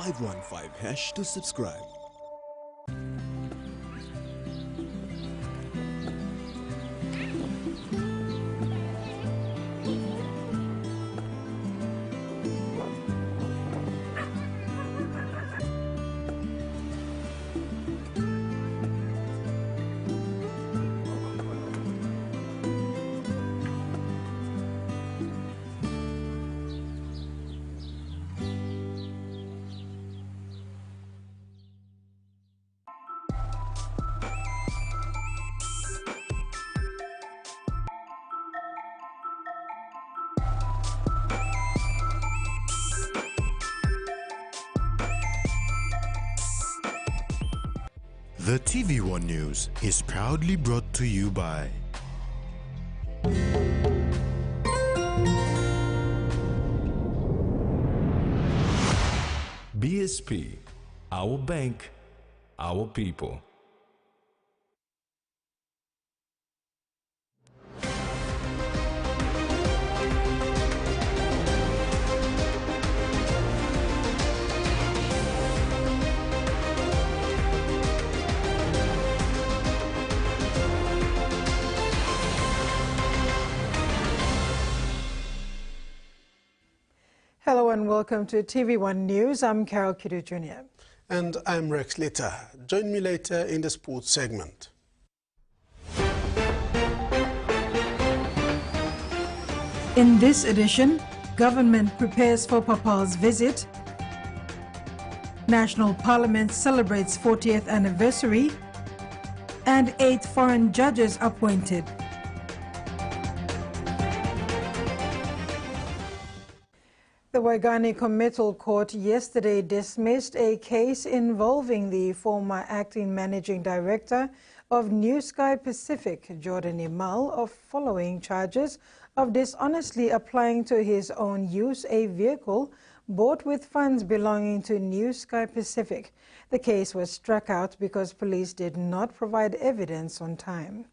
515# to subscribe. The TVWAN News is proudly brought to you by BSP, our bank, our people. Hello and welcome to TV1 News. I'm Carol Kidu Jr. And I'm Rex Litter. Join me later in the sports segment. In this edition, government prepares for Papa's visit. National Parliament celebrates 40th anniversary. And 8 foreign judges appointed. The Waigani Committal Court yesterday dismissed a case involving the former acting managing director of New Sky Pacific, Jordan Imal, of following charges of dishonestly applying to his own use a vehicle bought with funds belonging to New Sky Pacific. The case was struck out because police did not provide evidence on time.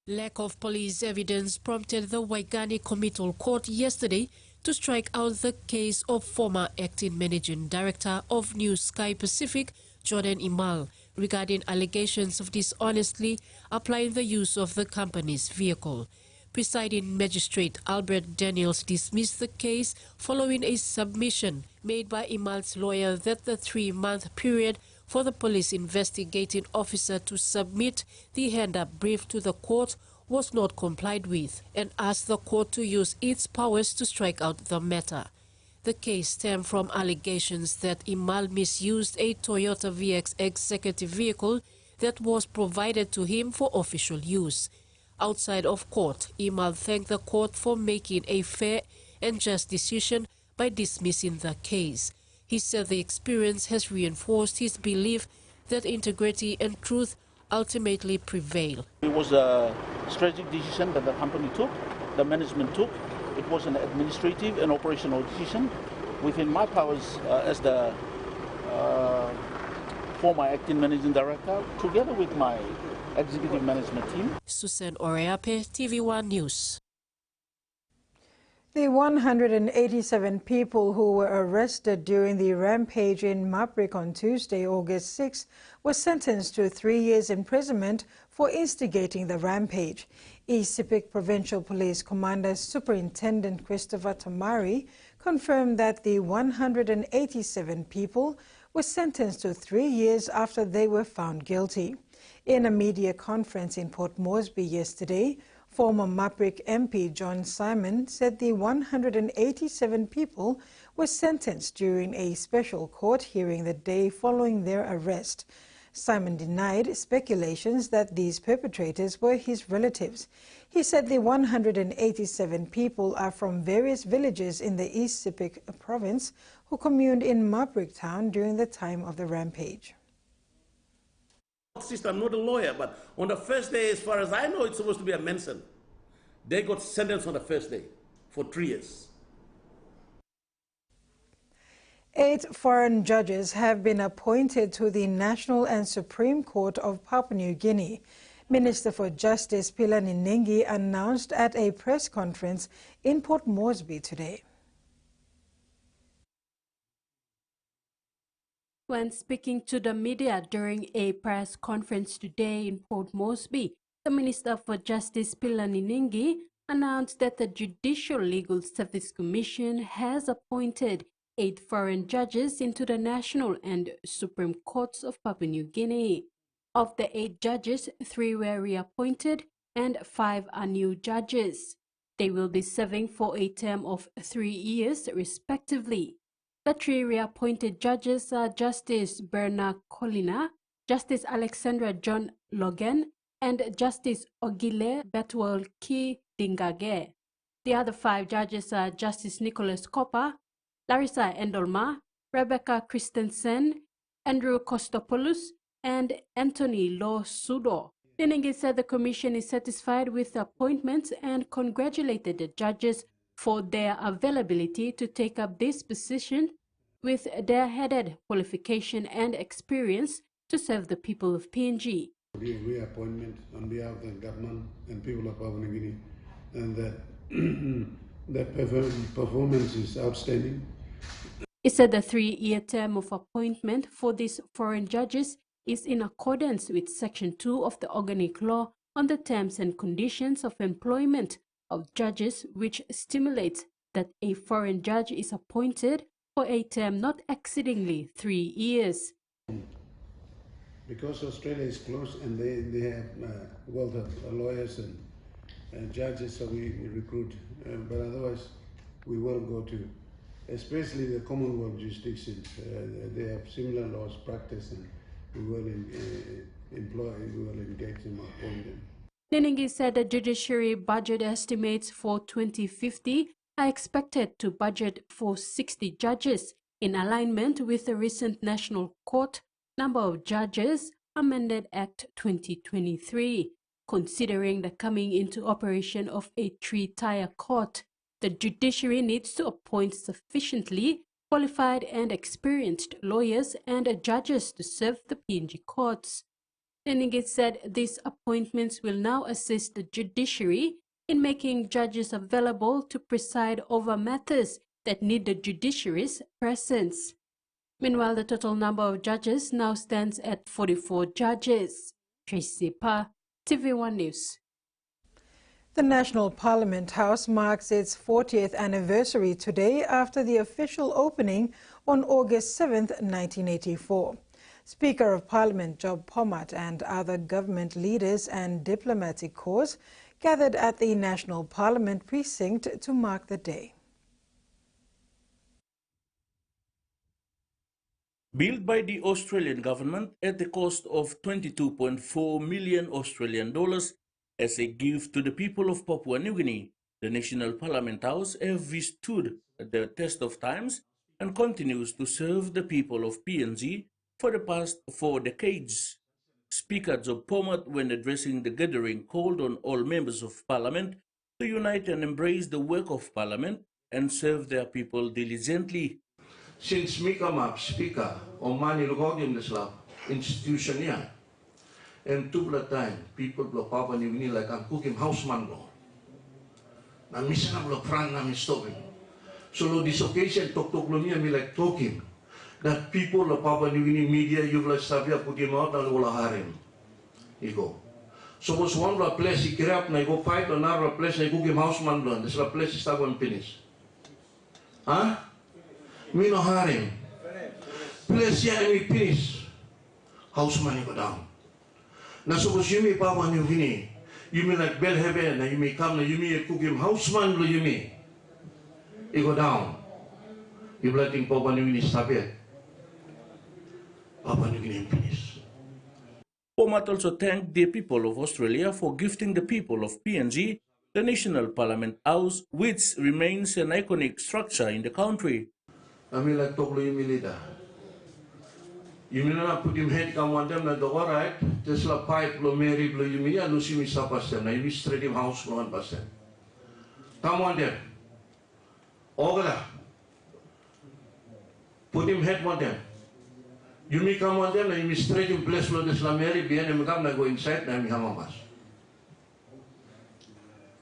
Lack of police evidence prompted the Waigani Committal Court yesterday to strike out the case of former acting managing director of New Sky Pacific, Jordan Imal, regarding allegations of dishonestly applying the use of the company's vehicle. Presiding Magistrate Albert Daniels dismissed the case following a submission made by Imal's lawyer that the 3-month period for the police investigating officer to submit the hand-up brief to the court was not complied with, and asked the court to use its powers to strike out the matter. The case stemmed from allegations that Imal misused a Toyota VX executive vehicle that was provided to him for official use. Outside of court, Imal thanked the court for making a fair and just decision by dismissing the case. He said the experience has reinforced his belief that integrity and truth ultimately prevail. It was a strategic decision that the company took, the management took. It was an administrative and operational decision within my powers as the former acting managing director, together with my executive management team. Susan Oreape, TV1 News. The 187 people who were arrested during the rampage in Maprik on Tuesday, August 6, were sentenced to 3 years imprisonment for instigating the rampage. East Sepik Provincial Police Commander Superintendent Christopher Tamari confirmed that the 187 people were sentenced to 3 years after they were found guilty. In a media conference in Port Moresby yesterday, former Maprik MP John Simon said the 187 people were sentenced during a special court hearing the day following their arrest. Simon denied speculations that these perpetrators were his relatives. He said the 187 people are from various villages in the East Sepik province who communed in Maprik town during the time of the rampage. I'm not a lawyer, but on the first day, as far as I know, it's supposed to be a Manson. They got sentenced on the first day for 3 years. 8 foreign judges have been appointed to the National and Supreme Court of Papua New Guinea. Minister for Justice Pilani Nengi announced at a press conference in Port Moresby today. When speaking to the media during a press conference today in Port Moresby, the Minister for Justice Pilani Ningi announced that the Judicial Legal Service Commission has appointed 8 foreign judges into the National and Supreme Courts of Papua New Guinea. Of the 8 judges, 3 were reappointed and 5 are new judges. They will be serving for a term of 3 years respectively. The 3 reappointed judges are Justice Berna Colina, Justice Alexandra John Logan, and Justice Ogile Betwell Ki Dingage. The other 5 judges are Justice Nicholas Copper, Larissa Endolma, Rebecca Christensen, Andrew Kostopoulos, and Anthony Lo Sudo. Ningi said the commission is satisfied with the appointments and congratulated the judges for their availability to take up this position with their headed qualification and experience to serve the people of PNG. Reappointment on behalf of the government and people of Papua New Guinea, and that the performance is outstanding. He said the 3-year term of appointment for these foreign judges is in accordance with Section 2 of the Organic Law on the terms and conditions of employment of judges, which stimulates that a foreign judge is appointed for a term not exceedingly 3 years. Because Australia is close and they have wealth of lawyers and judges, so we recruit. But otherwise, we will go to, especially the Commonwealth jurisdictions. They have similar laws practiced, and we will engage them, appoint them. Ningi said the judiciary budget estimates for 2050 are expected to budget for 60 judges in alignment with the recent National Court Number of Judges Amended Act 2023. Considering the coming into operation of a 3-tier court, the judiciary needs to appoint sufficiently qualified and experienced lawyers and judges to serve the PNG courts. Ningi said these appointments will now assist the judiciary in making judges available to preside over matters that need the judiciary's presence. Meanwhile, the total number of judges now stands at 44 judges. Tracy Pa, TV1 News. The National Parliament House marks its 40th anniversary today after the official opening on August 7, 1984. Speaker of Parliament Job Pomat and other government leaders and diplomatic corps gathered at the National Parliament precinct to mark the day. Built by the Australian government at the cost of 22.4 million Australian dollars as a gift to the people of Papua New Guinea, the National Parliament House has withstood the test of times and continues to serve the people of PNG for the past 4 decades. Speaker Job Pomat, when addressing the gathering, called on all members of Parliament to unite and embrace the work of Parliament and serve their people diligently. Since me come up speaker on money login this institution here, and two time people of Papua New Guinea like I'm cooking houseman law. Na misa na front na stopping. So this occasion talk me like talking that people of Papua New Guinea media you will savia put him out and will harem. Ego. So was one place he grab na go fight another place I cook him houseman law. This place is going finish. Huh? Me no harem. Place here we finish. Houseman go down. Na suppose you may Papua New Guinea, you may like bell heaven, you may come, you may cook him houseman, you may. You go down. You letting Papua New Guinea stop it. Papua New Guinea finish. Pomat also thanked the people of Australia for gifting the people of PNG the National Parliament House, which remains an iconic structure in the country. I mean like talk to you leader. You mean not put him head come on them like the all right, just la pipe lo Mary blow you me and Lucy me stop us then. I wish straight him house no 1%. Come on them. Ogala. Put him head on them. You me come on them and you straight him place lo this la Mary be and come na go inside na mi hamamas.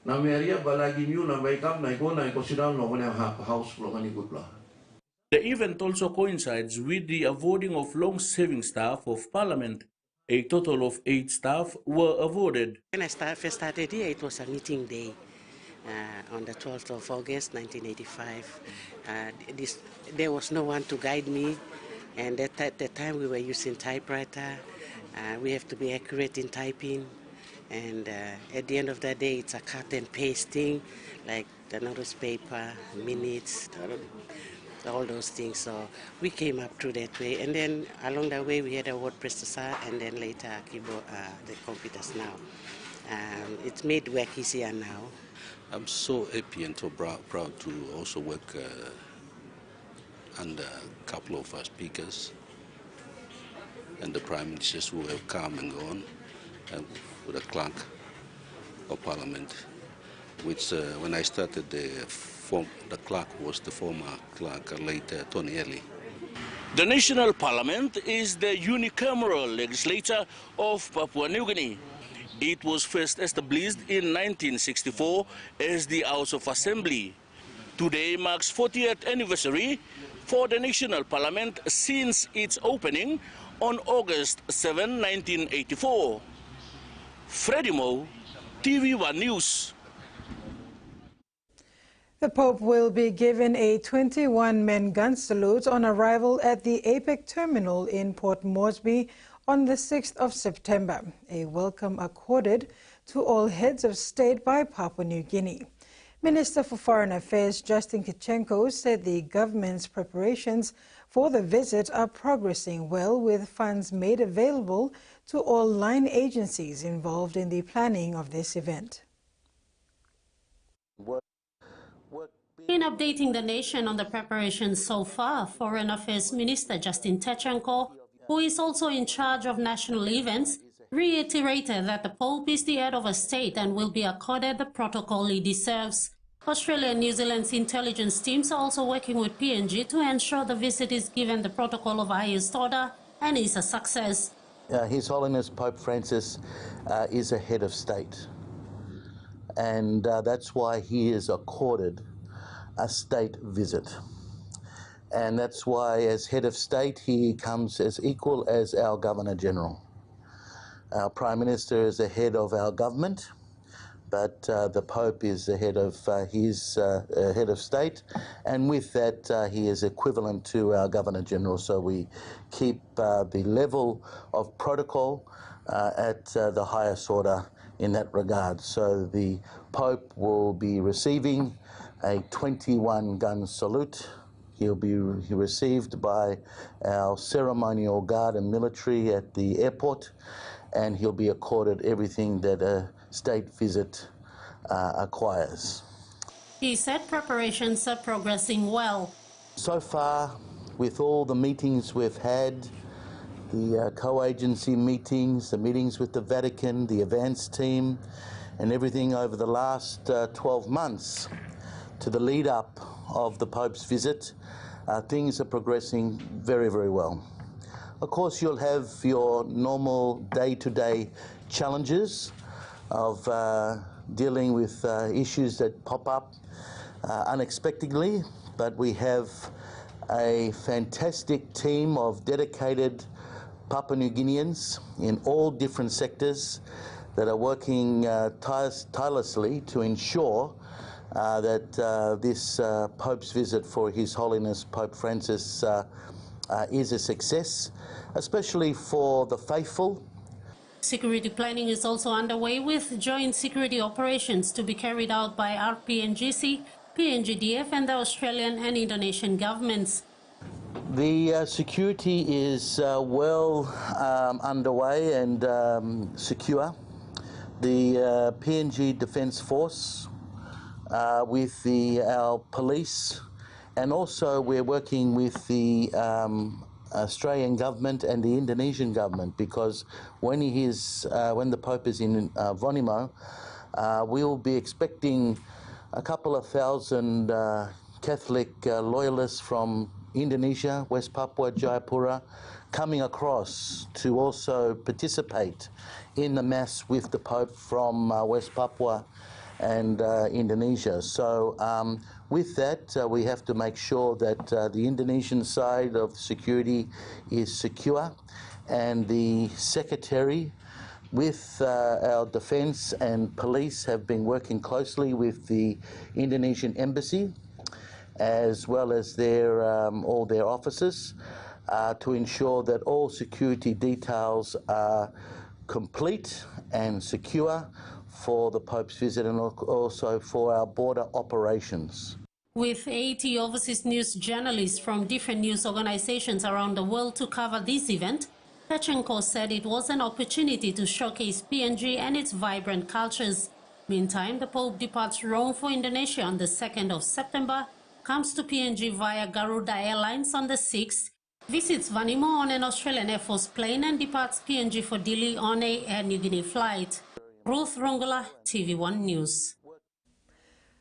Na Mary balagi you na may come na go sit down no one house floor any good blah. The event also coincides with the awarding of long-serving staff of Parliament. A total of 8 staff were awarded. When I first started here, it was a meeting day on the 12th of August, 1985. There was no one to guide me, and at the time we were using typewriter. We have to be accurate in typing, and at the end of the day, it's a cut and pasting, like the notice paper, minutes, all those things. So we came up through that way, and then along the way we had a word processor, and then later keyboard, the computers now. It's made work easier now. I'm so happy and so proud to also work under a couple of speakers and the prime ministers who have come and gone, and with the clerk of Parliament, which when I started the clerk was the former clerk, later Tony Early. The National Parliament is the unicameral legislature of Papua New Guinea. It was first established in 1964 as the House of Assembly. Today marks 40th anniversary for the National Parliament since its opening on August 7, 1984. Freddie Moe, TV1 News. The Pope will be given a 21-man gun salute on arrival at the APEC terminal in Port Moresby on the 6th of September, a welcome accorded to all heads of state by Papua New Guinea. Minister for Foreign Affairs Justin Kichenko said the government's preparations for the visit are progressing well, with funds made available to all line agencies involved in the planning of this event. In updating the nation on the preparations so far, Foreign Affairs Minister Justin Kichenko, who is also in charge of national events, reiterated that the Pope is the head of a state and will be accorded the protocol he deserves. Australia and New Zealand's intelligence teams are also working with PNG to ensure the visit is given the protocol of highest order and is a success. His Holiness Pope Francis is a head of state, and that's why he is accorded a state visit. And that's why, as head of state, he comes as equal as our Governor General. Our Prime Minister is the head of our government, but the Pope is the head of his head of state, and with that he is equivalent to our Governor General. So we keep the level of protocol at the highest order in that regard. So the Pope will be receiving a 21-gun salute. He'll be received by our ceremonial guard and military at the airport, and he'll be accorded everything that a state visit acquires. He said preparations are progressing well. So far, with all the meetings we've had, the co-agency meetings, the meetings with the Vatican, the advance team, and everything over the last 12 months to the lead up of the Pope's visit, things are progressing very, very well. Of course, you'll have your normal day-to-day challenges of dealing with issues that pop up unexpectedly, but we have a fantastic team of dedicated Papua New Guineans in all different sectors that are working tirelessly to ensure that this Pope's visit for His Holiness Pope Francis is a success, especially for the faithful. Security planning is also underway, with joint security operations to be carried out by RPNGC, PNGDF and the Australian and Indonesian governments. The security is well underway and secure. The PNG Defence Force with our police, and also we're working with the Australian government and the Indonesian government, because when the Pope is in Vonimo, we'll be expecting a couple of thousand Catholic loyalists from Indonesia, West Papua, Jayapura, coming across to also participate in the Mass with the Pope from West Papua and Indonesia. So With that, we have to make sure that the Indonesian side of security is secure, and the Secretary with our defence and police have been working closely with the Indonesian Embassy as well as their all their officers to ensure that all security details are complete and secure for the Pope's visit and also for our border operations. With 80 overseas news journalists from different news organizations around the world to cover this event, Pechenko said it was an opportunity to showcase PNG and its vibrant cultures. Meantime, the Pope departs Rome for Indonesia on the 2nd of September, comes to PNG via Garuda Airlines on the 6th, visits Vanimo on an Australian Air Force plane and departs PNG for Dili on a Air Niugini flight. Ruth Rongola, TV1 News.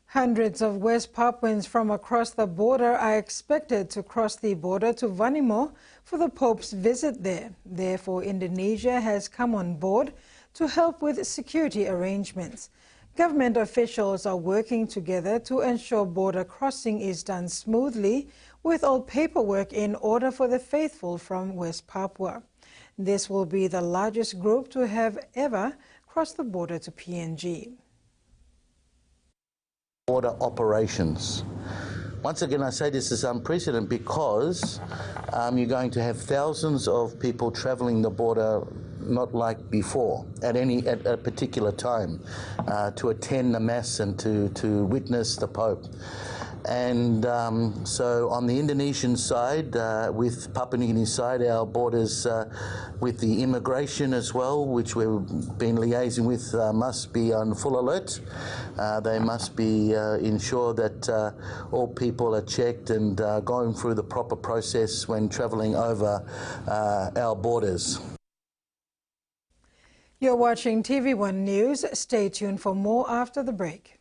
Hundreds of West Papuans from across the border are expected to cross the border to Vanimo for the Pope's visit there. Therefore, Indonesia has come on board to help with security arrangements. Government officials are working together to ensure border crossing is done smoothly with all paperwork in order for the faithful from West Papua. This will be the largest group to have ever crossed the border to PNG. Border operations. Once again, I say this is unprecedented because you're going to have thousands of people travelling the border, not like before, at a particular time, to attend the Mass and to witness the Pope. And so on the Indonesian side, with Papua New Guinea side, our borders with the immigration as well, which we've been liaising with, must be on full alert. They must be ensure that all people are checked and going through the proper process when travelling over our borders. You're watching TV1 News. Stay tuned for more after the break.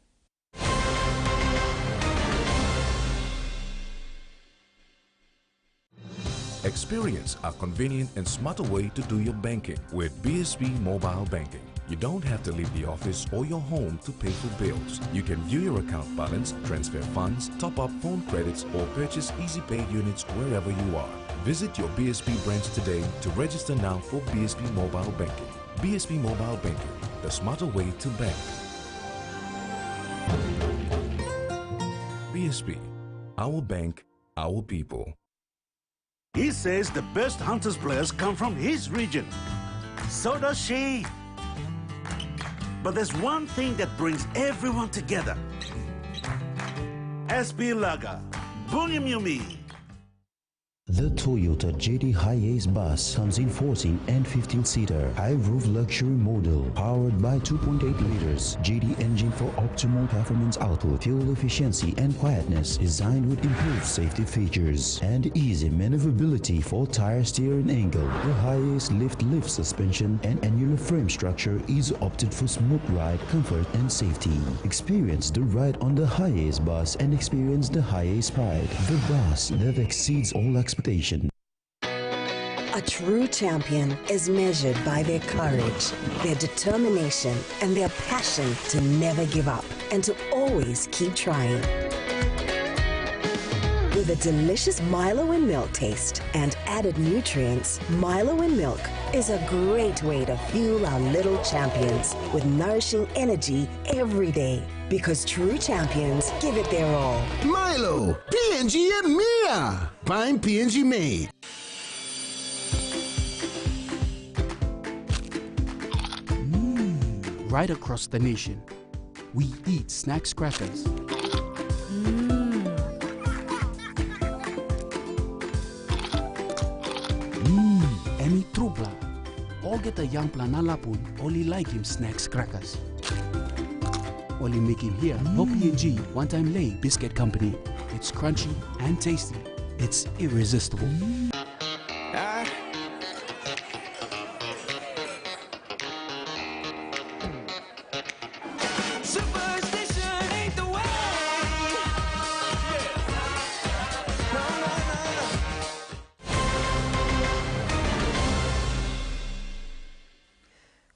Experience a convenient and smarter way to do your banking with BSP Mobile Banking. You don't have to leave the office or your home to pay for bills. You can view your account balance, transfer funds, top up phone credits, or purchase Easy Pay units wherever you are. Visit your BSP branch today to register now for BSP Mobile Banking. BSP Mobile Banking, the smarter way to bank. BSP, our bank, our people. He says the best Hunters players come from his region. So does she. But there's one thing that brings everyone together. SP Laga, Bunyam Yumi. The Toyota JD Hiace bus comes in 14 and 15-seater high-roof luxury model powered by 2.8 liters JD engine for optimal performance output, fuel efficiency and quietness, designed with improved safety features and easy maneuverability for tire steering angle. The Hiace lift suspension and annular frame structure is opted for smooth ride, comfort and safety. Experience the ride on the Hiace bus and experience the Hiace pride, the bus that exceeds all expectations. A true champion is measured by their courage, their determination, and their passion to never give up and to always keep trying. With a delicious Milo and milk taste and added nutrients, Milo and milk is a great way to fuel our little champions with nourishing energy every day. Because true champions give it their all. Milo, PNG and Mia. Prime PNG made. Right across the nation, we eat snacks crackers. Emi Trupla. All get a young planalapun, only like him snacks crackers. Only make him here, no PNG, one-time lay biscuit company. It's crunchy and tasty. It's irresistible.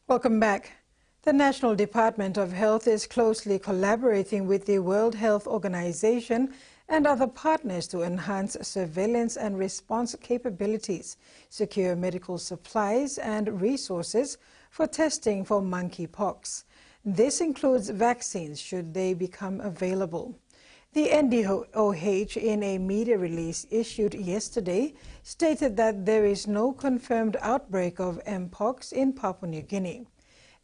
Welcome back. The National Department of Health is closely collaborating with the World Health Organization and other partners to enhance surveillance and response capabilities, secure medical supplies and resources for testing for monkeypox. This includes vaccines should they become available. The NDOH, in a media release issued yesterday, stated that there is no confirmed outbreak of mpox in Papua New Guinea.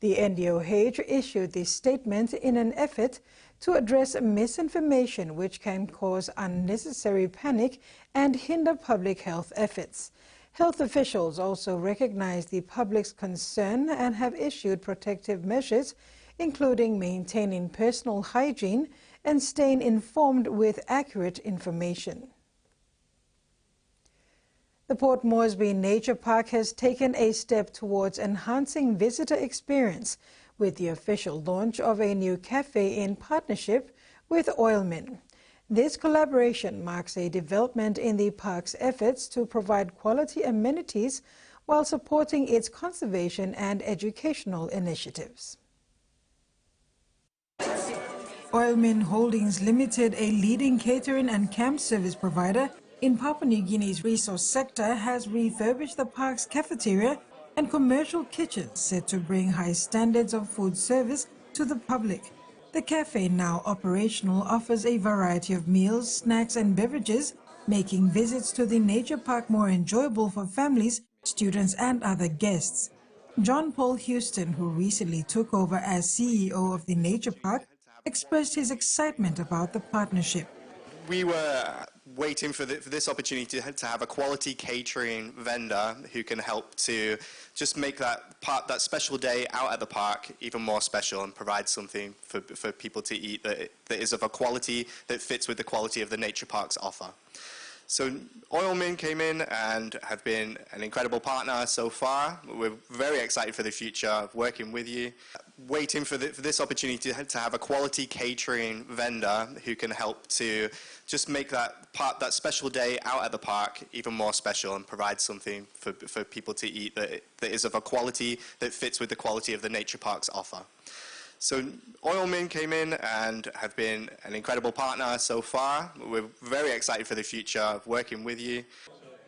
The NDOH issued this statement in an effort to address misinformation which can cause unnecessary panic and hinder public health efforts. Health officials also recognize the public's concern and have issued protective measures, including maintaining personal hygiene and staying informed with accurate information. The Port Moresby Nature Park has taken a step towards enhancing visitor experience with the official launch of a new cafe in partnership with Oilmin. This collaboration marks a development in the park's efforts to provide quality amenities while supporting its conservation and educational initiatives. Oilmin Holdings Limited, a leading catering and camp service provider in Papua New Guinea's resource sector, has refurbished the park's cafeteria and commercial kitchens set to bring high standards of food service to the public. The cafe, now operational, offers a variety of meals, snacks and beverages, making visits to the nature park more enjoyable for families, students and other guests. John Paul Houston, who recently took over as CEO of the nature park, expressed his excitement about the partnership. We were waiting for this opportunity to have a quality catering vendor who can help to just make that special day out at the park even more special and provide something for people to eat that is of a quality that fits with the quality of the nature park's offer. So Oilmin came in and have been an incredible partner so far. We're very excited for the future of working with you. Waiting for this opportunity to have a quality catering vendor who can help to just make that special day out at the park even more special and provide something for people to eat that is of a quality that fits with the quality of the nature park's offer. So Oilmin came in and have been an incredible partner so far. We're very excited for the future of working with you.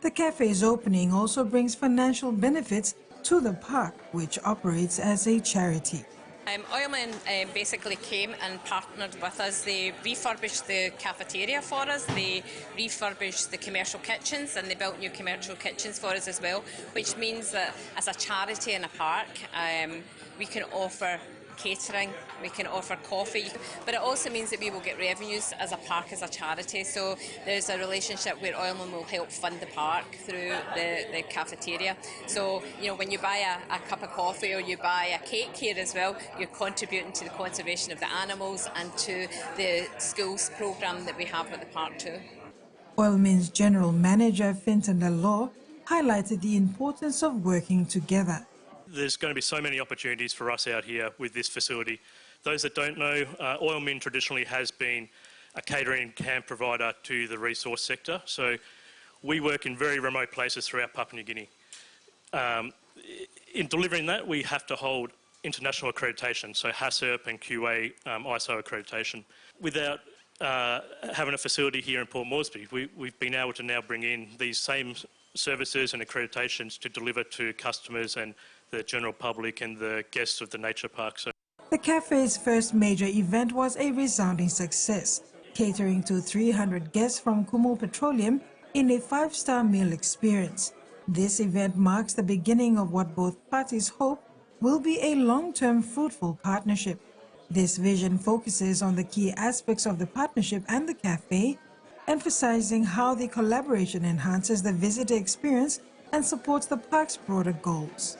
The cafe's opening also brings financial benefits to the park, which operates as a charity. Oilmin basically came and partnered with us. They refurbished the cafeteria for us, they refurbished the commercial kitchens, and they built new commercial kitchens for us as well, which means that as a charity in a park, we can offer catering, we can offer coffee, but it also means that we will get revenues as a park, as a charity. So there's a relationship where Oilman will help fund the park through the cafeteria. So, you know, when you buy a cup of coffee or you buy a cake here as well, you're contributing to the conservation of the animals and to the schools programme that we have at the park too. Oilmin's General Manager, Fintan Law, highlighted the importance of working together. There's going to be so many opportunities for us out here with this facility. Those that don't know, Oilmin traditionally has been a catering camp provider to the resource sector. So we work in very remote places throughout Papua New Guinea. In delivering that, we have to hold international accreditation, so HACCP and QA ISO accreditation. Without having a facility here in Port Moresby, we've been able to now bring in these same services and accreditations to deliver to customers and the general public and the guests of the nature park. So the cafe's first major event was a resounding success, catering to 300 guests from Kumul Petroleum in a 5-star meal experience. This event marks the beginning of what both parties hope will be a long-term fruitful partnership. This vision focuses on the key aspects of the partnership and the cafe, emphasizing how the collaboration enhances the visitor experience and supports the park's broader goals.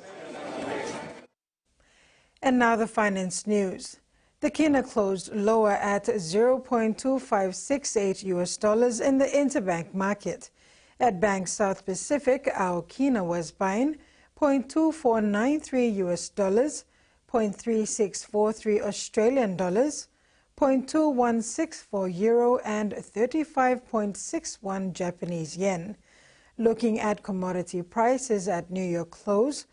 And now the finance news. The kina closed lower at $0.2568 in the interbank market. At Bank South Pacific, our kina was buying $0.2493 $0.3643 Australian dollars, 0.2164 euro and 35.61 Japanese yen. Looking at commodity prices at New York close,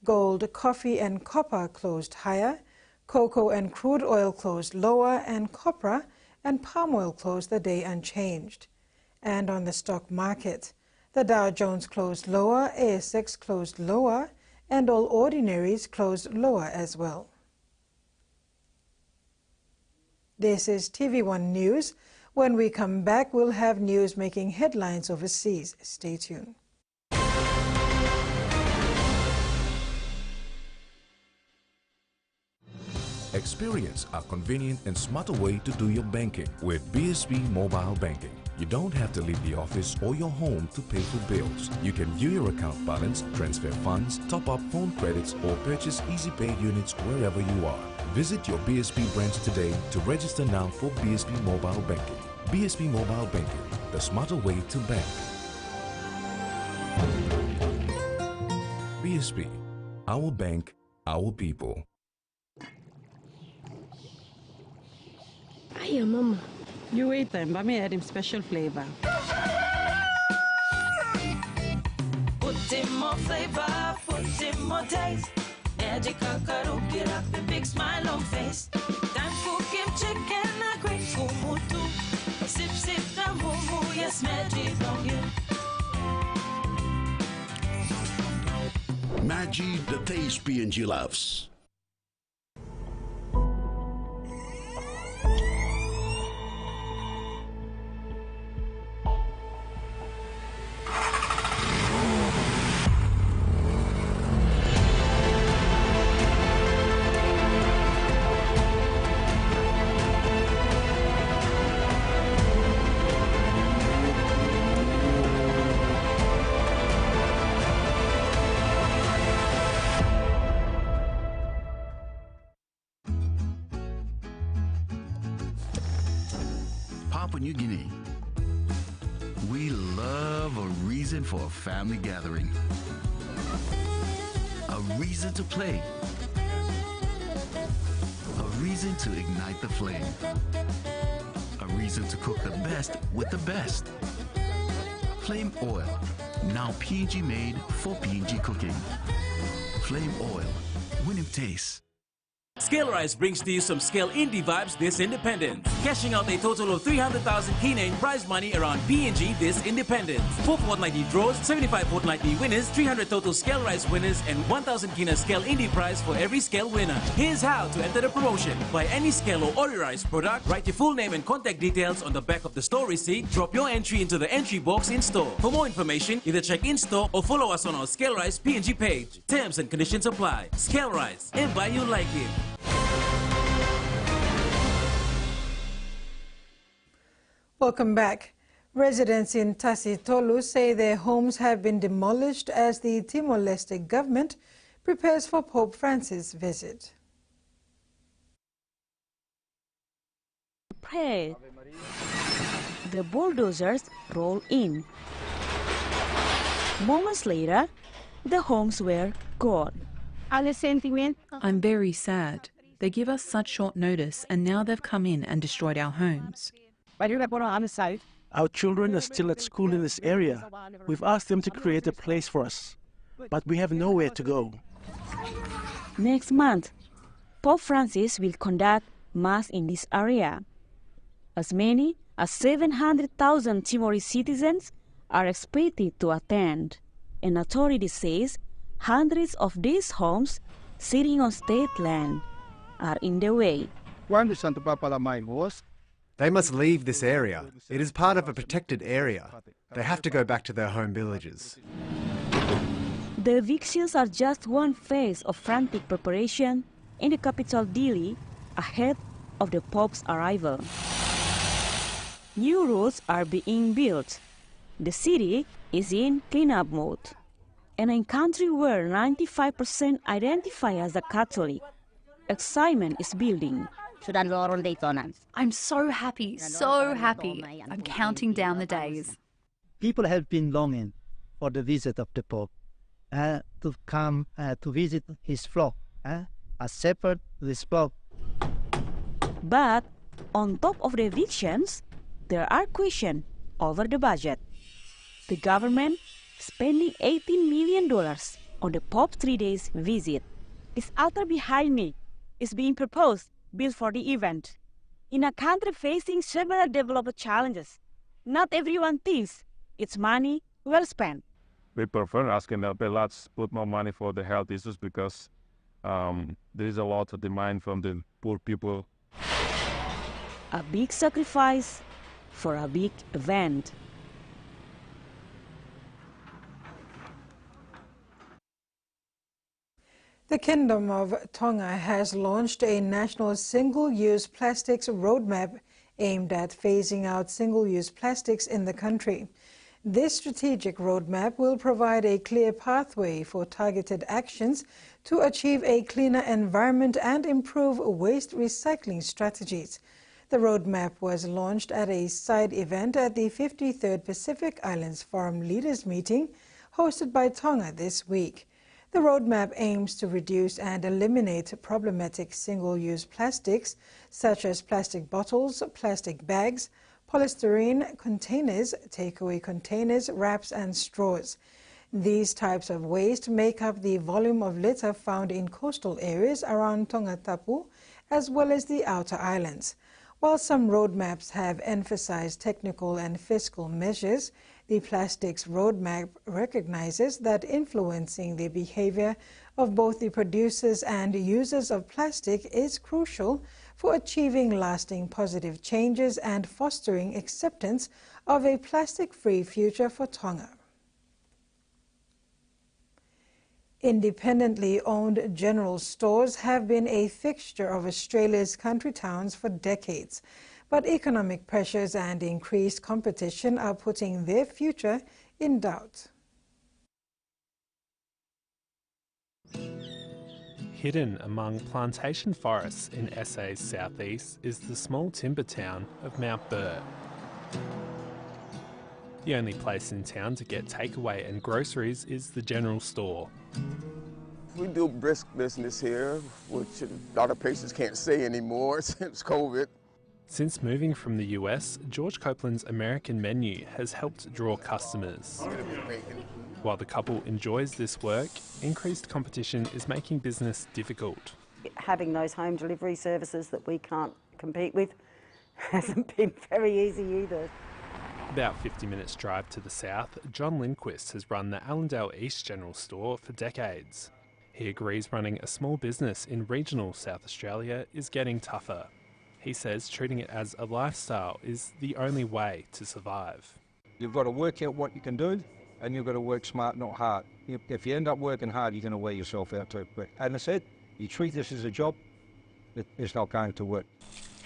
gold, coffee and copper closed higher. Cocoa and crude oil closed lower, and copra and palm oil closed the day unchanged. And on the stock market, the Dow Jones closed lower, ASX closed lower, and all ordinaries closed lower as well. This is TV1 News. When we come back, we'll have news making headlines overseas. Stay tuned. Experience a convenient and smarter way to do your banking with BSB Mobile Banking. You don't have to leave the office or your home to pay for bills. You can view your account balance, transfer funds, top up phone credits, or purchase Easy Pay units wherever you are. Visit your BSB branch today to register now for BSB Mobile Banking. BSB Mobile Banking, the smarter way to bank. BSB, our bank, our people. Hiya, Mama. You wait then, but me add him special flavor. Put in more flavor, put in more taste. Magical karaoke rock the big smile on face. Time for Kim chicken, a great kumutu. Sip, sip, the moo, yes, magic on you. Magic, the taste PNG loves. Papua New Guinea. We love a reason for a family gathering. A reason to play. A reason to ignite the flame. A reason to cook the best with the best. Flame Oil, now PNG made for PNG cooking. Flame Oil, winning taste. Scale Rice brings to you some Scale Indie vibes this independence. Cashing out a total of 300,000 kina in prize money around PNG this independence. 4 fortnightly draws, 75 fortnightly winners, 300 total Scale Rice winners, and 1,000 kina Scale Indie prize for every Scale winner. Here's how to enter the promotion. Buy any Scale or Ori Rice product, write your full name and contact details on the back of the store receipt, drop your entry into the entry box in store. For more information, either check in store or follow us on our Scale Rice PNG page. Terms and conditions apply. Scale Rice, and buy you like it. Welcome back. Residents in Tasitolu say their homes have been demolished as the Timor-Leste government prepares for Pope Francis' visit. Pray. The bulldozers roll in. Moments later, the homes were gone. I'm very sad. They give us such short notice and now they've come in and destroyed our homes. Our children are still at school in this area. We've asked them to create a place for us, but we have nowhere to go. Next month, Pope Francis will conduct Mass in this area. As many as 700,000 Timorese citizens are expected to attend, and authorities say hundreds of these homes sitting on state land are in the way. They must leave this area. It is part of a protected area. They have to go back to their home villages. The evictions are just one phase of frantic preparation in the capital Dili ahead of the Pope's arrival. New roads are being built. The city is in cleanup mode. And in a country where 95% identify as a Catholic, excitement is building. I'm so happy, so happy. I'm counting down the days. People have been longing for the visit of the Pope, to come to visit his flock, a shepherd to his flock. But on top of the evictions, there are questions over the budget. The government spending $18 million on the Pope's 3 days visit. It's utter behind me. is being proposed, built for the event. In a country facing several development challenges, not everyone thinks it's money well spent. We prefer asking that let's put more money for the health issues because there is a lot of demand from the poor people. A big sacrifice for a big event. The Kingdom of Tonga has launched a national single-use plastics roadmap aimed at phasing out single-use plastics in the country. This strategic roadmap will provide a clear pathway for targeted actions to achieve a cleaner environment and improve waste recycling strategies. The roadmap was launched at a side event at the 53rd Pacific Islands Forum Leaders Meeting hosted by Tonga this week. The roadmap aims to reduce and eliminate problematic single-use plastics such as plastic bottles, plastic bags, polystyrene containers, takeaway containers, wraps and straws. These types of waste make up the volume of litter found in coastal areas around Tongatapu as well as the outer islands. While some roadmaps have emphasized technical and fiscal measures, the plastics roadmap recognizes that influencing the behavior of both the producers and users of plastic is crucial for achieving lasting positive changes and fostering acceptance of a plastic-free future for Tonga. Independently owned general stores have been a fixture of Australia's country towns for decades, but economic pressures and increased competition are putting their future in doubt. Hidden among plantation forests in SA's southeast is the small timber town of Mount Burr. The only place in town to get takeaway and groceries is the general store. We do brisk business here, which a lot of places can't say anymore since COVID. Since moving from the US, George Copeland's American menu has helped draw customers. While the couple enjoys this work, increased competition is making business difficult. Having those home delivery services that we can't compete with hasn't been very easy either. About 50 minutes drive to the south, John Lindquist has run the Allendale East General Store for decades. He agrees running a small business in regional South Australia is getting tougher. He says treating it as a lifestyle is the only way to survive. You've got to work out what you can do, and you've got to work smart, not hard. If you end up working hard, you're going to wear yourself out too quick. And I said, you treat this as a job, it's not going to work.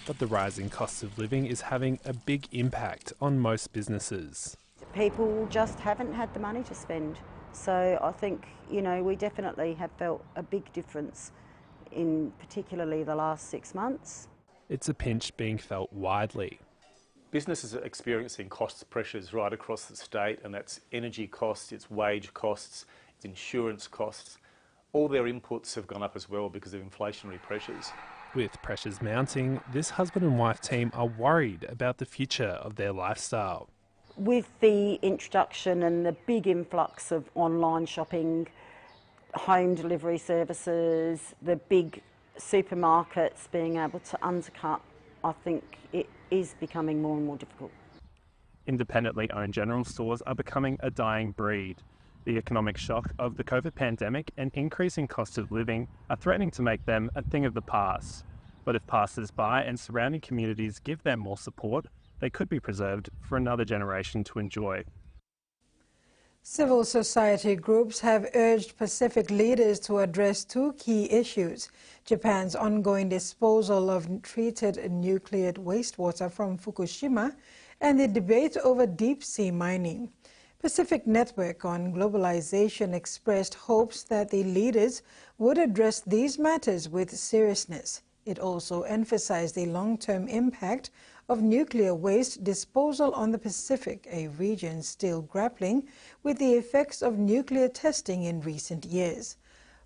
But the rising cost of living is having a big impact on most businesses. People just haven't had the money to spend. So I think, we definitely have felt a big difference in particularly the last 6 months. It's a pinch being felt widely. Businesses are experiencing cost pressures right across the state, and that's energy costs, it's wage costs, it's insurance costs. All their inputs have gone up as well because of inflationary pressures. With pressures mounting, this husband and wife team are worried about the future of their lifestyle. With the introduction and the big influx of online shopping, home delivery services, the big supermarkets being able to undercut, I think it is becoming more and more difficult. Independently owned general stores are becoming a dying breed. The economic shock of the COVID pandemic and increasing cost of living are threatening to make them a thing of the past. But if passers-by and surrounding communities give them more support, they could be preserved for another generation to enjoy. Civil society groups have urged Pacific leaders to address two key issues: Japan's ongoing disposal of treated nuclear wastewater from Fukushima and the debate over deep-sea mining. Pacific Network on Globalization expressed hopes that the leaders would address these matters with seriousness. It also emphasized the long-term impact of nuclear waste disposal on the Pacific, a region still grappling with the effects of nuclear testing in recent years.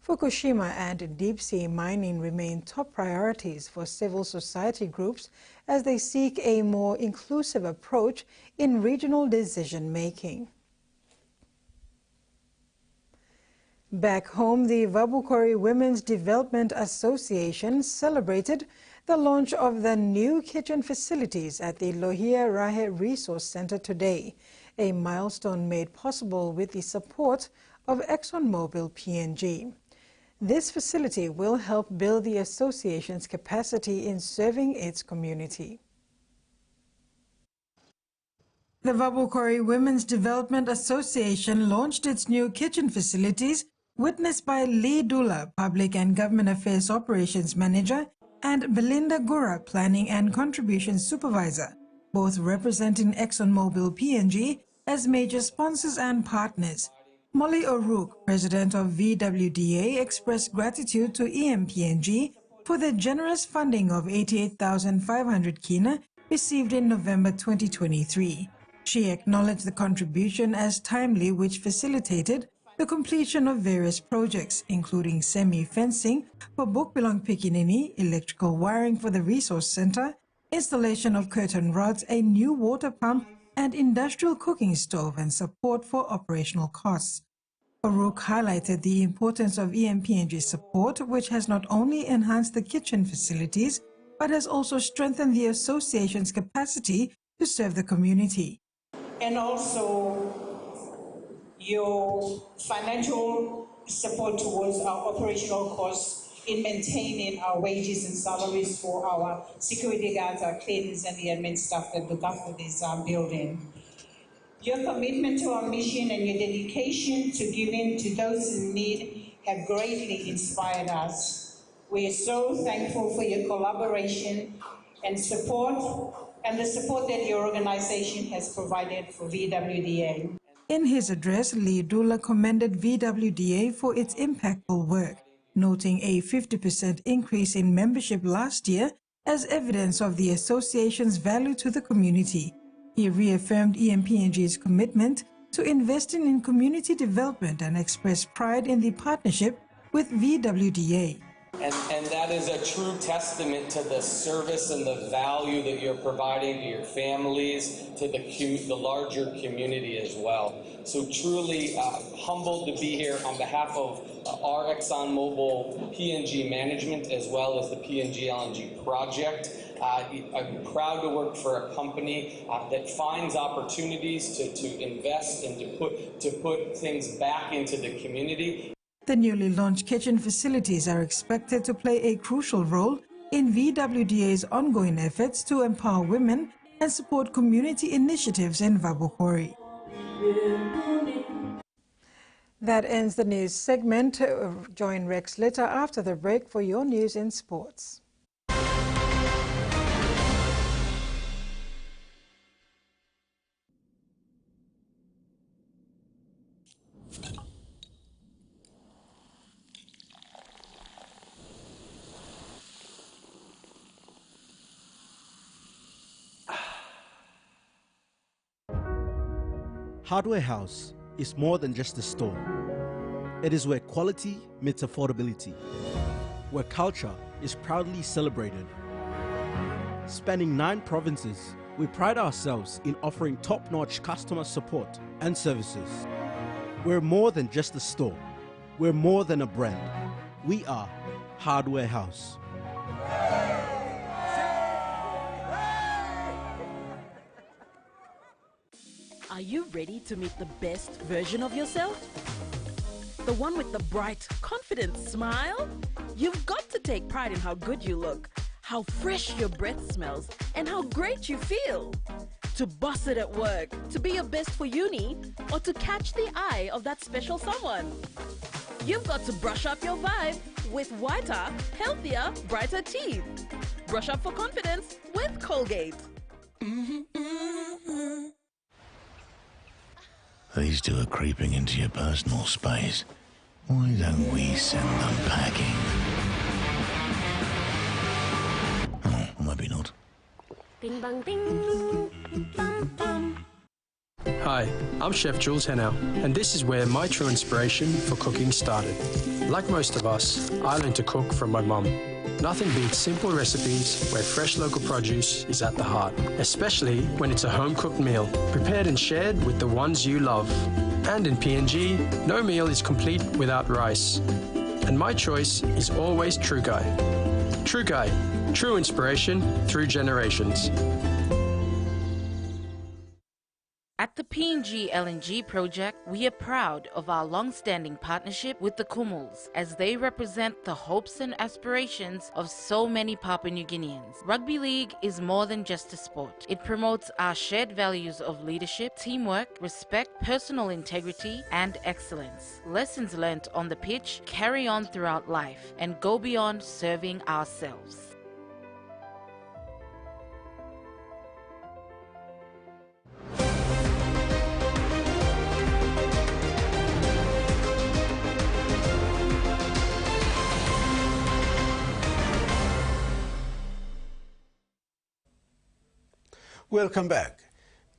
Fukushima and deep-sea mining remain top priorities for civil society groups as they seek a more inclusive approach in regional decision-making. Back home, the Vabukori Women's Development Association celebrated the launch of the new kitchen facilities at the Lohia Rahe Resource Center today, a milestone made possible with the support of Exon Mobile PNG. This facility will help build the association's capacity in serving its community. The Vabukori Women's Development Association launched its new kitchen facilities, witnessed by Lee Dula, Public and Government Affairs Operations Manager, and Belinda Gura, Planning and Contributions Supervisor, both representing Exxon Mobile PNG as major sponsors and partners. Molly O'Rourke, President of VWDA, expressed gratitude to EMPNG for the generous funding of 88,500 kina received in November 2023. She acknowledged the contribution as timely, which facilitated the completion of various projects, including semi-fencing for Bukbilong Pikinini, electrical wiring for the resource center, installation of curtain rods, a new water pump, and industrial cooking stove, and support for operational costs. O'Rourke highlighted the importance of EMPNG's support, which has not only enhanced the kitchen facilities, but has also strengthened the association's capacity to serve the community. And also your financial support towards our operational costs in maintaining our wages and salaries for our security guards, our cleaners, and the admin staff that look after this building. Your commitment to our mission and your dedication to giving to those in need have greatly inspired us. We are so thankful for your collaboration and support, and the support that your organization has provided for VWDA. In his address, Lee Dula commended VWDA for its impactful work, noting a 50% increase in membership last year as evidence of the association's value to the community. He reaffirmed EMPNG's commitment to investing in community development and expressed pride in the partnership with VWDA. And that is a true testament to the service and the value that you're providing to your families, to the larger community as well. So truly humbled to be here on behalf of our Exxon Mobile PNG management as well as the PNG LNG project. I'm proud to work for a company that finds opportunities to invest and to put things back into the community. The newly launched kitchen facilities are expected to play a crucial role in VWDA's ongoing efforts to empower women and support community initiatives in Vabukori. That ends the news segment. Join Rex later after the break for your news in sports. Hardware House is more than just a store. It is where quality meets affordability, where culture is proudly celebrated. Spanning 9 provinces, we pride ourselves in offering top-notch customer support and services. We're more than just a store. We're more than a brand. We are Hardware House. Are you ready to meet the best version of yourself? The one with the bright, confident smile? You've got to take pride in how good you look, how fresh your breath smells, and how great you feel. To boss it at work, to be your best for uni, or to catch the eye of that special someone. You've got to brush up your vibe with whiter, healthier, brighter teeth. Brush up for confidence with Colgate. These two are creeping into your personal space. Why don't we send them packing? Oh, maybe not. Bing bang bing, bum bum. Hi, I'm Chef Jules Hennow, and this is where my true inspiration for cooking started. Like most of us, I learned to cook from my mum. Nothing beats simple recipes where fresh local produce is at the heart, especially when it's a home-cooked meal, prepared and shared with the ones you love. And in PNG, no meal is complete without rice. And my choice is always True Guy. True Guy, true inspiration through generations. At the PNG LNG project, we are proud of our long-standing partnership with the Kumuls, as they represent the hopes and aspirations of so many Papua New Guineans. Rugby league is more than just a sport. It promotes our shared values of leadership, teamwork, respect, personal integrity, and excellence. Lessons learnt on the pitch carry on throughout life and go beyond serving ourselves. Welcome back.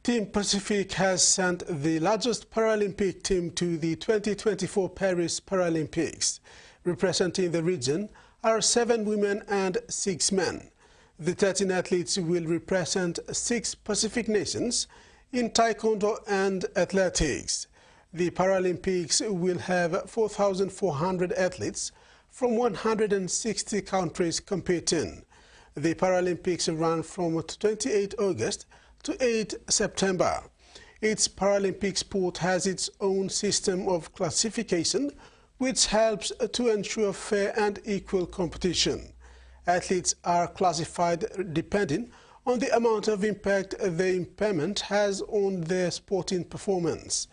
Team Pacific has sent the largest Paralympic team to the 2024 Paris Paralympics. Representing the region are 7 women and 6 men. The 13 athletes will represent 6 Pacific nations in taekwondo and athletics. The Paralympics will have 4,400 athletes from 160 countries competing. The Paralympics run from 28 August to 8 September. Each Paralympic sport has its own system of classification, which helps to ensure fair and equal competition. Athletes are classified depending on the amount of impact the impairment has on their sporting performance.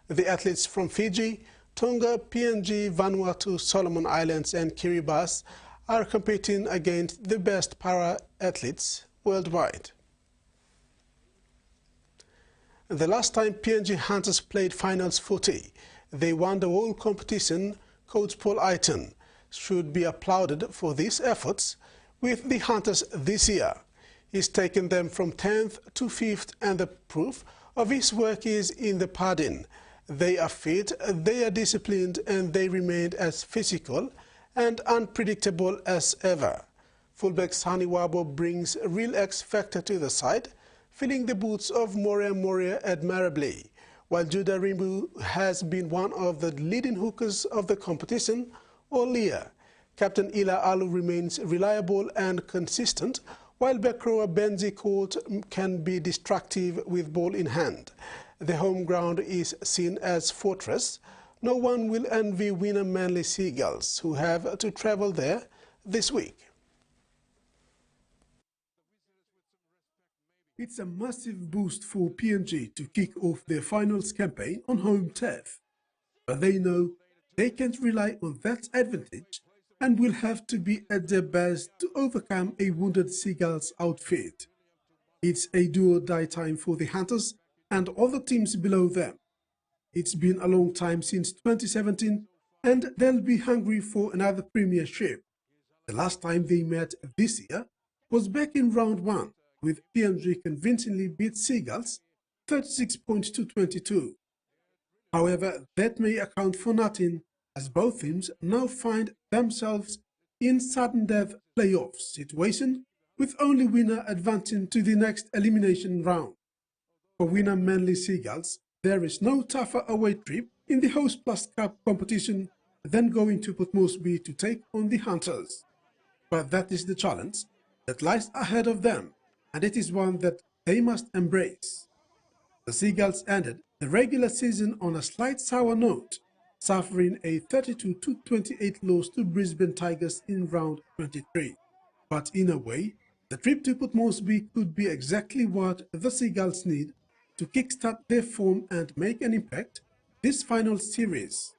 The athletes from Fiji, Tonga, PNG, Vanuatu, Solomon Islands and Kiribati are competing against the best para-athletes worldwide. The last time PNG Hunters played finals footy, they won the whole competition. Coach Paul Aiton should be applauded for these efforts with the Hunters this year. He's taken them from 10th to 5th, and the proof of his work is in the padding. They are fit, they are disciplined, and they remain as physical and unpredictable as ever. Fullback Sani Wabo brings a real X-factor to the side, filling the boots of Moria admirably, while Judah Rimbu has been one of the leading hookers of the competition all year. Captain Ila Alu remains reliable and consistent, while Bekroa Benji Court can be destructive with ball in hand. The home ground is seen as fortress. No one will envy winner Manly Seagulls, who have to travel there this week. It's a massive boost for PNG to kick off their finals campaign on home turf. But they know they can't rely on that advantage and will have to be at their best to overcome a wounded Seagulls outfit. It's a do-or-die time for the Hunters and other teams below them. It's been a long time since 2017, and they'll be hungry for another premiership. The last time they met this year was back in round 1, with PNG convincingly beat Seagulls 36 points to 22. However, that may account for nothing, as both teams now find themselves in sudden death playoff situation, with only winner advancing to the next elimination round. For winner Manly Seagulls, there is no tougher away trip in the Host Plus Cup competition than going to Port Moresby to take on the Hunters. But that is the challenge that lies ahead of them, and it is one that they must embrace. The Seagulls ended the regular season on a slight sour note, suffering a 32-28 loss to Brisbane Tigers in round 23. But in a way, the trip to Port Moresby could be exactly what the Seagulls need to kickstart their form and make an impact this final series.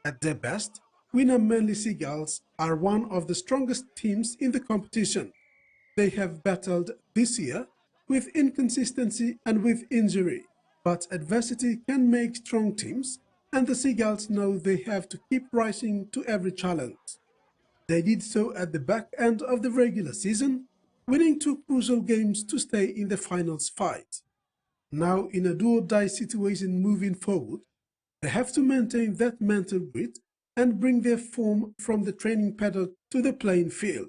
At their best, winner Manly Seagulls are one of the strongest teams in the competition. They have battled this year with inconsistency and with injury, but adversity can make strong teams, and the Seagulls know they have to keep rising to every challenge. They did so at the back end of the regular season, winning 2 crucial games to stay in the finals fight. Now, in a do-or-die situation moving forward, they have to maintain that mental grit and bring their form from the training paddock to the playing field.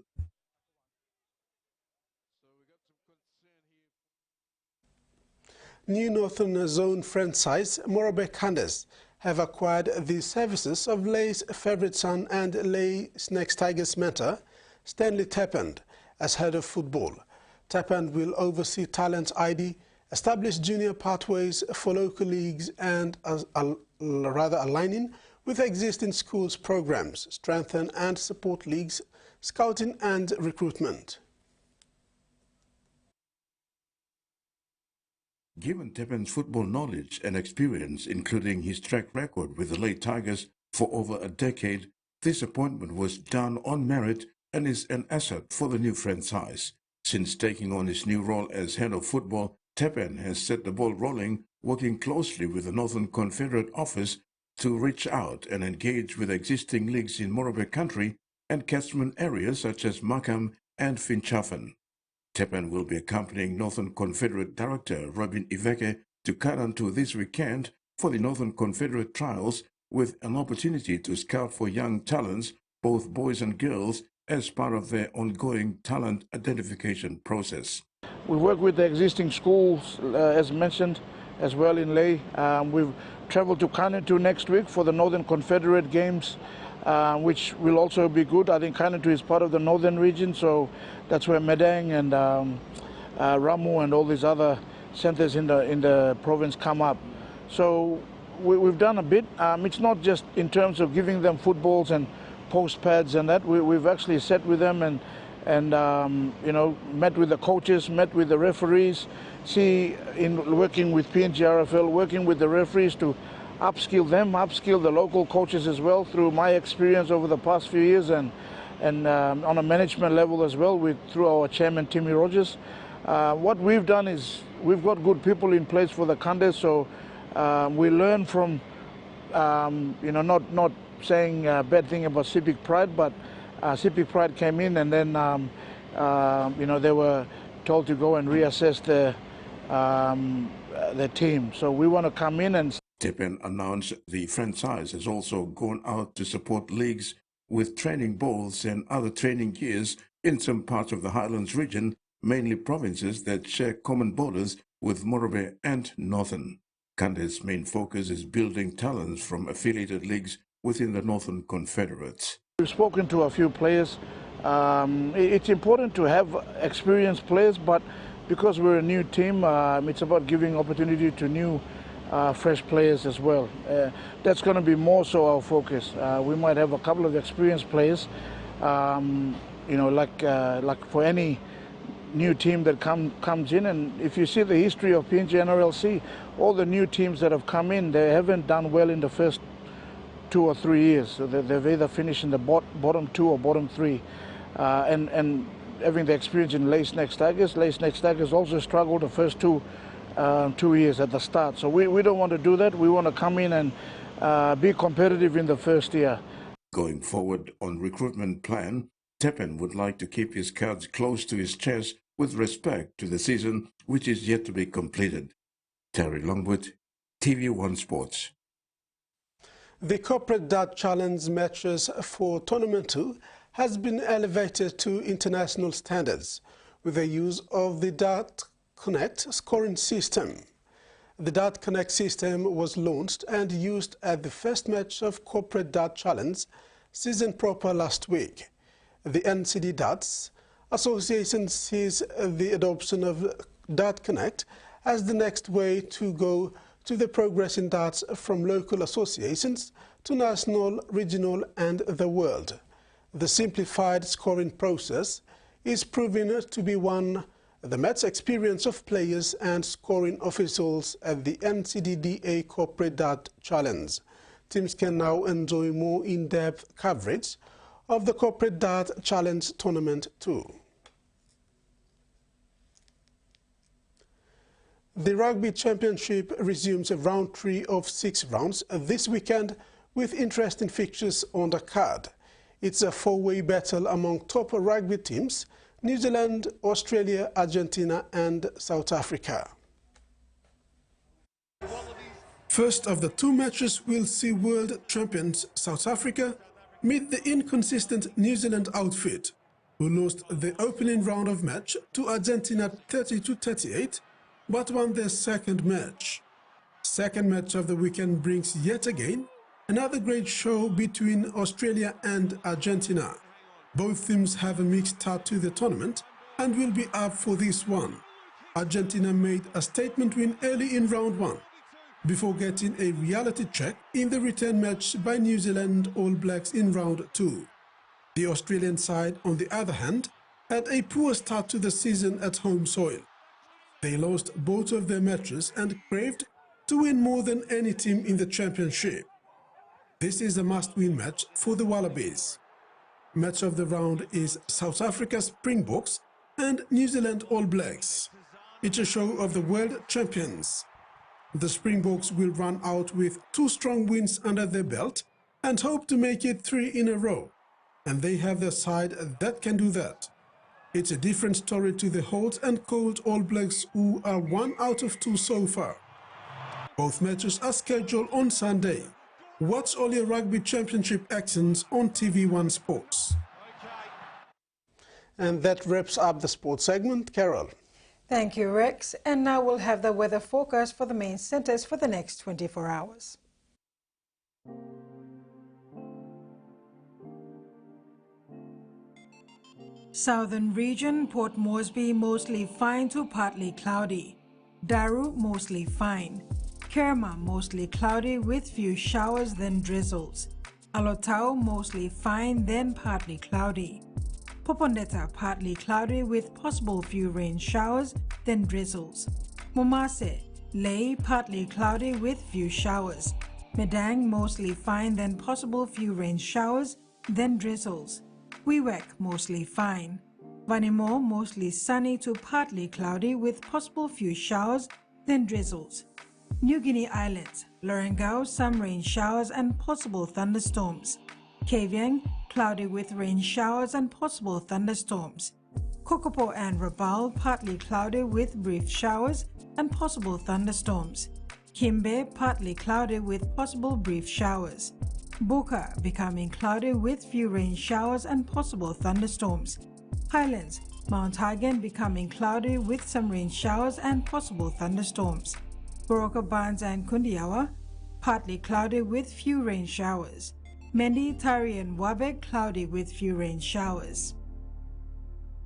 new Northern Zone franchise Morobe Candace have acquired the services of Lay's favourite son and Lay Snakes Tigers mentor, Stanley Tappend, as head of football. Tappend will oversee talent ID, establish junior pathways for local leagues and aligning with existing schools programs, strengthen and support leagues, scouting and recruitment. Given Tappend's football knowledge and experience, including his track record with the Lay Tigers for over a decade, this appointment was done on merit and is an asset for the new franchise. Since taking on his new role as head of football, Tappend has set the ball rolling, working closely with the Northern Confederate Office to reach out and engage with existing leagues in Morobe country and catchment areas such as Markham and Finchafen. Tappend will be accompanying Northern Confederate Director Robin Iveke to Karantu this weekend for the Northern Confederate trials, with an opportunity to scout for young talents, both boys and girls, as part of their ongoing talent identification process. We work with the existing schools, as mentioned, as well in Lay. We've traveled to Karantu next week for the Northern Confederate Games, which will also be good. I think Karantu is part of the northern region, so that's where Medang and Ramu and all these other centers in the province come up. So we've done a bit. It's not just in terms of giving them footballs and post pads and that. We've actually sat with them and you know, met with the coaches, met with the referees, working with PNG RFL, working with the referees to upskill them, upskill the local coaches as well, through my experience over the past few years, and on a management level as well, through our chairman Timmy Rogers. What we've done is we've got good people in place for the Kande, so we learn from you know, not saying a bad thing about Civic Pride, but Civic Pride came in and then you know, they were told to go and reassess the team. So we want to come in and... Tappend announced the franchise has also gone out to support leagues with training balls and other training gears in some parts of the Highlands region, mainly provinces that share common borders with Morobe and Northern. Kande's main focus is building talents from affiliated leagues within the Northern Confederates. We've spoken to a few players. It's important to have experienced players, but because we're a new team, it's about giving opportunity to new fresh players as well. That's going to be more so our focus. We might have a couple of experienced players, you know, like for any new team that comes in. And if you see the history of PNG NRLC, all the new teams that have come in, they haven't done well in the first 2 or 3 years. So they've either finished in the bottom 2 or bottom 3. And having the experience in Lay Snakes Tigers also struggled the first 2 years at the start. So we don't want to do that. We want to come in and be competitive in the first year. Going forward on recruitment plan, Tappend would like to keep his cards close to his chest with respect to the season, which is yet to be completed. Terry Longwood, TVWAN Sports. The Corporate Dart Challenge matches for Tournament 2 has been elevated to international standards with the use of the Dart Connect scoring system. The Dart Connect system was launched and used at the first match of Corporate Dart Challenge season proper last week. The NCD Darts Association sees the adoption of Dart Connect as the next way to go to the progress in darts from local associations to national, regional and the world. The simplified scoring process is proving to be the match experience of players and scoring officials at the NCDDA Corporate Dart Challenge. Teams can now enjoy more in-depth coverage of the Corporate Dart Challenge Tournament 2. The Rugby Championship resumes a round 3 of 6 rounds this weekend with interesting fixtures on the card. It's a 4-way battle among top rugby teams: New Zealand, Australia, Argentina and South Africa. First of the 2 matches will see world champions South Africa meet the inconsistent New Zealand outfit, who lost the opening round of match to Argentina 30-38, but won their second match. Second match of the weekend brings yet again another great show between Australia and Argentina. Both teams have a mixed start to the tournament and will be up for this one. Argentina made a statement win early in round one before getting a reality check in the return match by New Zealand All Blacks in round two. The Australian side, on the other hand, had a poor start to the season at home soil. They lost both of their matches and craved to win more than any team in the championship. This is a must-win match for the Wallabies. Match of the round is South Africa Springboks and New Zealand All Blacks. It's a show of the world champions. The Springboks will run out with 2 strong wins under their belt and hope to make it 3 in a row. And they have the side that can do that. It's a different story to the hot and cold All Blacks, who are 1 out of 2 so far. Both matches are scheduled on Sunday. Watch all your Rugby Championship actions on TVWAN Sports. And that wraps up the sports segment. Carol. Thank you, Rex. And now we'll have the weather forecast for the main centers for the next 24 hours. Southern region, Port Moresby mostly fine to partly cloudy. Daru mostly fine. Kerma mostly cloudy with few showers then drizzles. Alotau mostly fine then partly cloudy. Popondetta partly cloudy with possible few rain showers then drizzles. Momase, Lay partly cloudy with few showers. Medang mostly fine then possible few rain showers then drizzles. Wewak mostly fine. Vanimo mostly sunny to partly cloudy with possible few showers then drizzles. New Guinea Islands, Lorengau, some rain showers and possible thunderstorms. Kavieng, cloudy with rain showers and possible thunderstorms. Kokopo and Rabaul, partly cloudy with brief showers and possible thunderstorms. Kimbe, partly cloudy with possible brief showers. Buka, becoming cloudy with few rain showers and possible thunderstorms. Highlands, Mount Hagen, becoming cloudy with some rain showers and possible thunderstorms. Boroka Barnes and Kundiawa, partly cloudy with few rain showers. Mendi, Tari and Wabek, cloudy with few rain showers.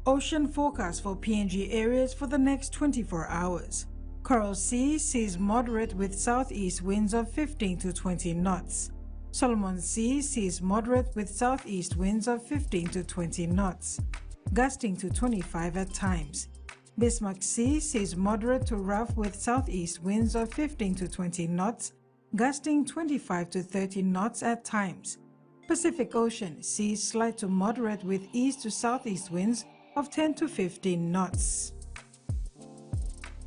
Ocean forecast for PNG areas for the next 24 hours. Coral Sea sees moderate with southeast winds of 15 to 20 knots. Solomon Sea sees moderate with southeast winds of 15 to 20 knots, gusting to 25 at times. Bismarck Sea sees moderate to rough with southeast winds of 15 to 20 knots, gusting 25 to 30 knots at times. Pacific Ocean sees slight to moderate with east to southeast winds of 10 to 15 knots.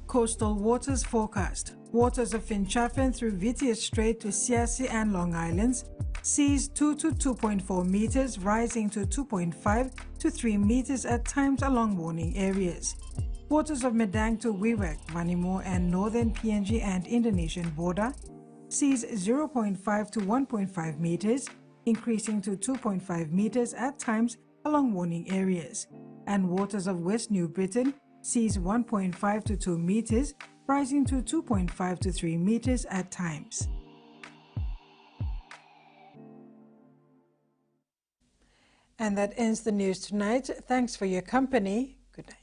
Coastal waters forecast. Waters of Finchafen through Vitius Strait to Siasi and Long Islands seas 2 to 2.4 meters, rising to 2.5 to 3 meters at times along warning areas. Waters of Medang to Wewak, Vanimo and northern PNG and Indonesian border seas 0.5 to 1.5 meters, increasing to 2.5 meters at times along warning areas. And waters of West New Britain seas 1.5 to 2 meters, rising to 2.5 to 3 meters at times. And that ends the news tonight. Thanks for your company. Good night.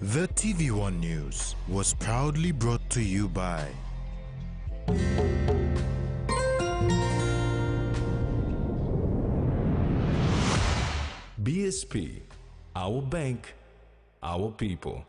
The TVWAN News was proudly brought to you by BSP, our bank, our people.